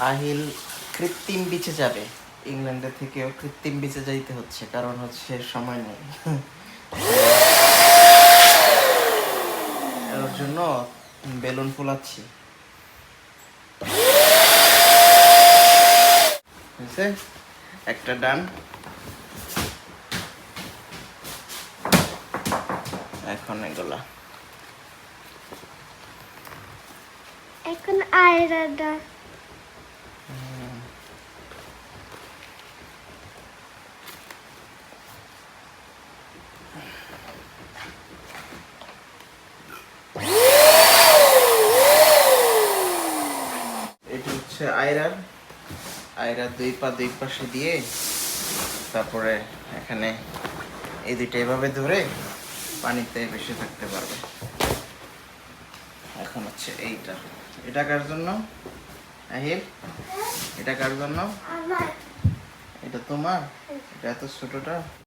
আহিল কৃত্রিম বিচে যাবে, ইংল্যান্ডে থেকেও কৃত্রিম বিচে যাইতে হচ্ছে, কারণ হচ্ছে সময় নেই। ওর জন্য বেলুন ফুলাচ্ছি। বুঝছে? একটা ডান। এখন এগুলা এখন আয়রাটা এটা হচ্ছে আয়রার দুই পা দুই পাশে দিয়ে, তারপরে এখানে এই দুইটা এভাবে ধরে পানিতে বেশি থাকতে পারবে। এখন হচ্ছে এটা কার জন্য আহিল? এটা কার জন্য? আমার এটা তোমার? এটা এত ছোটটা?